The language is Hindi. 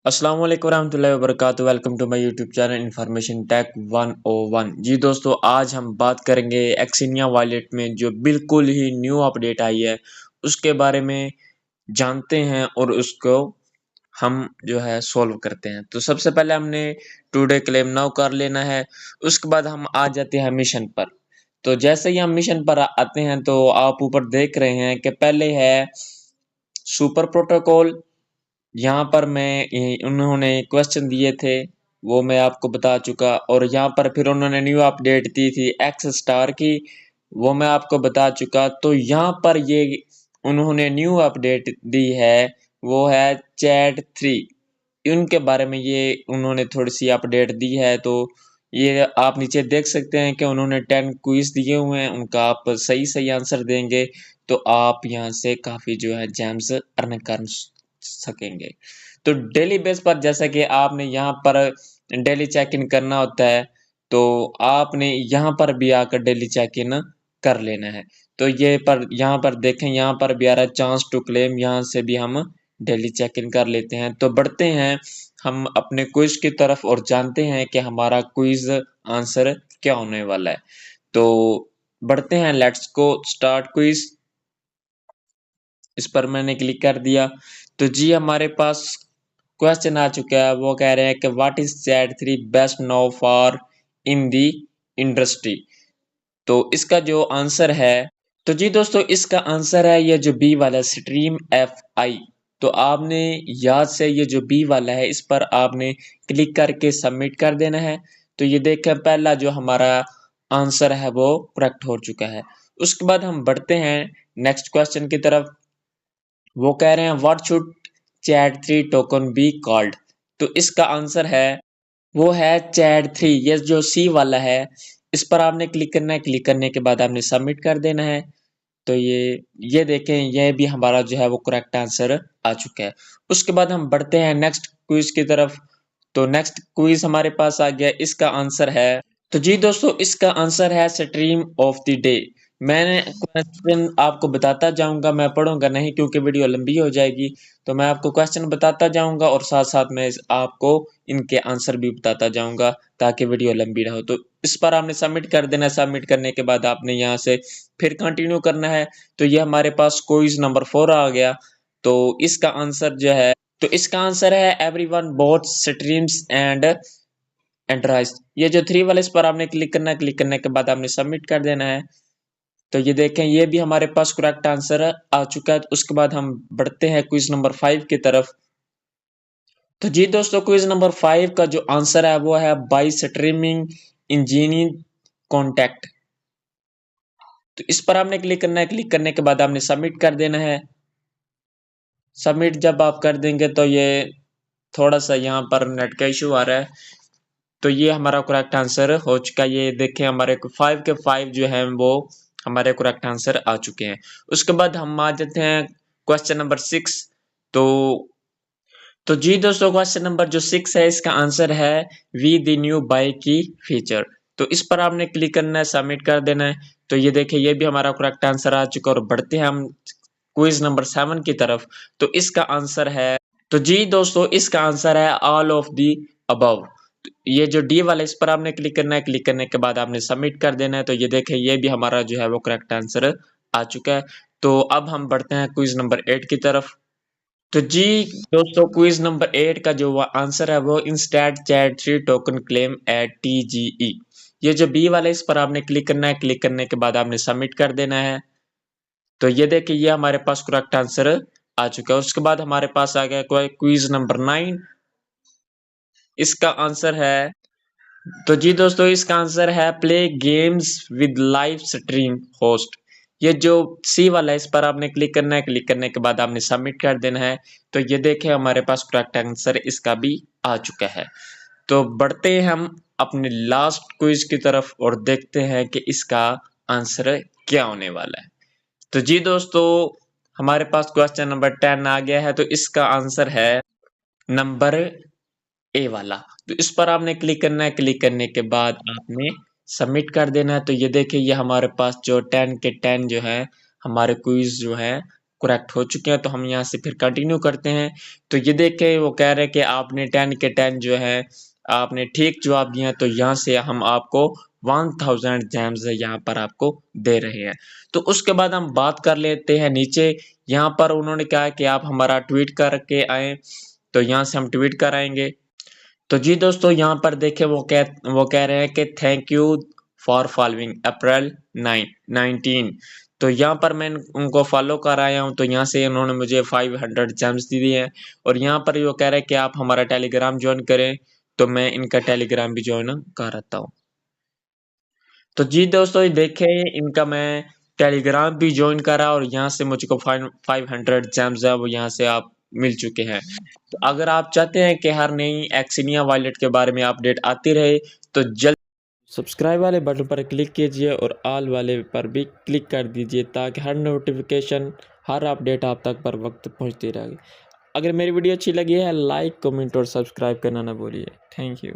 अस्सलाम वालेकुम रहमतुल्लाहि व बरकातुहू। Welcome to my YouTube channel information tech 101। जी दोस्तों, आज हम बात करेंगे एक्सिनिया वॉलेट में जो बिल्कुल ही न्यू अपडेट आई है उसके बारे में जानते हैं और उसको हम जो है सॉल्व करते हैं। तो सबसे पहले हमने टुडे क्लेम नाउ कर लेना है। उसके बाद हम आ जाते हैं मिशन पर। तो जैसे ही हम मिशन पर आते हैं तो आप ऊपर देख रहे हैं कि पहले है सुपर प्रोटोकॉल। यहाँ पर उन्होंने क्वेश्चन दिए थे, वो मैं आपको बता चुका। और यहाँ पर फिर उन्होंने न्यू अपडेट दी थी एक्स स्टार की, वो मैं आपको बता चुका। तो यहाँ पर ये उन्होंने न्यू अपडेट दी है, वो है चैट 3। इनके बारे में ये उन्होंने थोड़ी सी अपडेट दी है। तो ये आप नीचे देख सकते हैं कि उन्होंने 10 क्विज दिए हुए हैं, उनका आप सही सही आंसर देंगे तो आप यहाँ से काफी जो है जेम्स अर्न कर सकेंगे। तो डेली बेस पर जैसा कि आपने यहाँ पर डेली चेक इन करना होता है, तो आपने यहाँ पर भी आकर डेली चेक इन कर लेना है। तो ये पर यहाँ पर देखें, यहाँ पर भी आ रहा है चांस टू क्लेम, यहाँ से भी हम डेली चेक इन कर लेते हैं। तो बढ़ते हैं हम अपने क्विज की तरफ और जानते हैं कि हमारा क्विज आंसर क्या होने वाला है। तो बढ़ते हैं, लेट्स गो स्टार्ट क्विज। इस पर मैंने क्लिक कर दिया। तो जी हमारे पास क्वेश्चन आ चुका है। वो कह रहे हैं कि what is chat 3 best now for in the industry. तो इसका जो आंसर है, तो जी दोस्तों इसका आंसर है ये जो बी वाला स्ट्रीम एफ आई। तो आपने याद से ये जो बी वाला है इस पर आपने क्लिक करके सबमिट कर देना है। तो ये देखें, पहला जो हमारा आंसर है वो करेक्ट हो चुका है। उसके बाद हम बढ़ते हैं नेक्स्ट क्वेश्चन की तरफ। वो कह रहे हैं what should chat 3 token be called. तो इसका आंसर है, वो है चैट 3। ये जो सी वाला है इस पर आपने क्लिक करना है। क्लिक करने के बाद आपने सबमिट कर देना है। तो ये देखें, ये भी हमारा जो है वो करेक्ट आंसर आ चुका है। उसके बाद हम बढ़ते हैं नेक्स्ट क्विज की तरफ। तो नेक्स्ट क्विज हमारे पास आ गया, इसका आंसर है, तो जी दोस्तों इसका आंसर है स्ट्रीम ऑफ द डे। मैंने क्वेश्चन आपको बताता जाऊंगा, मैं पढ़ूंगा नहीं क्योंकि वीडियो लंबी हो जाएगी। तो मैं आपको क्वेश्चन बताता जाऊंगा और साथ साथ मैं आपको इनके आंसर भी बताता जाऊंगा ताकि वीडियो लंबी रहो। तो इस पर आपने सबमिट कर देना है। सबमिट करने के बाद आपने यहाँ से फिर कंटिन्यू करना है। तो ये हमारे पास क्विज नंबर 4 आ गया। तो इसका आंसर जो है, तो इसका आंसर है एवरीवन बोट स्ट्रीम्स एंड एंटराइज। ये जो 3 वाले इस पर आपने क्लिक करना है। क्लिक करने के बाद आपने सबमिट कर देना है। तो ये देखें, ये भी हमारे पास करेक्ट आंसर आ चुका है। उसके बाद हम बढ़ते हैं क्विज नंबर 5 की तरफ। तो जी दोस्तों क्विज नंबर 5 का जो आंसर है वो है बाई स्ट्रीमिंग इंजीनियरिंग कॉन्टैक्ट। तो इस पर आपने क्लिक करना है। क्लिक करने के बाद आपने सबमिट कर देना है। सबमिट जब आप कर देंगे तो ये थोड़ा सा यहाँ पर नेट का इशू आ रहा है। तो ये हमारा करेक्ट आंसर हो चुका है। ये देखें, हमारे 5 के 5 जो है वो हमारे करेक्ट आंसर आ चुके हैं। उसके बाद हम आ जाते हैं क्वेश्चन नंबर 6। तो जी दोस्तों क्वेश्चन नंबर जो 6 है इसका आंसर है वी द न्यू बाइक की फीचर। तो इस पर आपने क्लिक करना है, सबमिट कर देना है। तो ये देखिए, ये भी हमारा करेक्ट आंसर आ चुका है। और बढ़ते हैं हम क्विज नंबर 7 की तरफ। तो इसका आंसर है, तो जी दोस्तों इसका आंसर है ऑल ऑफ दी अबव। ये जो डी वाला इस पर आपने क्लिक करना है। क्लिक करने के बाद आपने सबमिट कर देना है। तो ये देखें, ये भी हमारा जो है वो करेक्ट आंसर आ चुका है। तो अब हम बढ़ते हैं क्विज नंबर 8 की तरफ। तो जी दोस्तों क्विज नंबर 8 का जो आंसर है वो instead chat 3 token claim at TGE। ये जो बी वाला इस पर आपने क्लिक करना है। क्लिक करने के बाद आपने सबमिट कर देना है। तो ये देखिए, ये हमारे पास करेक्ट आंसर आ चुका है। उसके बाद हमारे पास आ गया क्विज नंबर 9। इसका आंसर है, तो जी दोस्तों इसका आंसर है play games with live stream host. ये जो सी वाला है इस पर आपने क्लिक करना है। क्लिक करने के बाद आपने सबमिट कर देना है। तो ये देखें, हमारे पास करेक्ट आंसर इसका भी आ चुका है। तो बढ़ते हैं हम अपने लास्ट क्विज की तरफ और देखते हैं कि इसका आंसर क्या होने वाला है। तो जी दोस्तों हमारे पास क्वेश्चन नंबर 10 आ गया है। तो इसका आंसर है नंबर ए वाला। तो इस पर आपने क्लिक करना है। क्लिक करने के बाद आपने सबमिट कर देना है। तो ये देखिए, ये हमारे पास जो 10 के 10 जो है हमारे क्विज जो है करेक्ट हो चुके हैं। तो हम यहाँ से फिर कंटिन्यू करते हैं। तो ये देखें वो कह रहे हैं कि आपने 10 के 10 जो है आपने ठीक जवाब दिया, तो यहाँ से हम आपको 1000 जेम्स यहाँ पर आपको दे रहे हैं। तो उसके बाद हम बात कर लेते हैं नीचे, यहाँ पर उन्होंने कहा कि आप हमारा ट्वीट करके आए, तो यहाँ से हम ट्वीट कराएंगे। तो जी दोस्तों, यहाँ पर देखें वो कह रहे हैं कि थैंक यू फॉर फॉलोइंग अप्रैल 19। तो यहाँ पर मैं उनको फॉलो कर आया हूँ, तो यहाँ से उन्होंने मुझे 500 जेम्स दी है। और यहाँ पर वो कह रहे हैं कि आप हमारा टेलीग्राम ज्वाइन करें, तो मैं इनका टेलीग्राम भी ज्वाइन करता हूँ। तो जी दोस्तों, ये देखें इनका मैं टेलीग्राम भी ज्वाइन करा और यहाँ से मुझको 500 जेम्स है वो यहाँ से आप मिल चुके हैं। तो अगर आप चाहते हैं कि हर नई एक्सिनिया वॉलेट के बारे में अपडेट आती रहे, तो जल्द सब्सक्राइब वाले बटन पर क्लिक कीजिए और ऑल वाले पर भी क्लिक कर दीजिए, ताकि हर नोटिफिकेशन, हर अपडेट आप तक पर वक्त पहुंचती रहे। अगर मेरी वीडियो अच्छी लगी है, लाइक, कमेंट और सब्सक्राइब करना ना भूलिए। Thank you.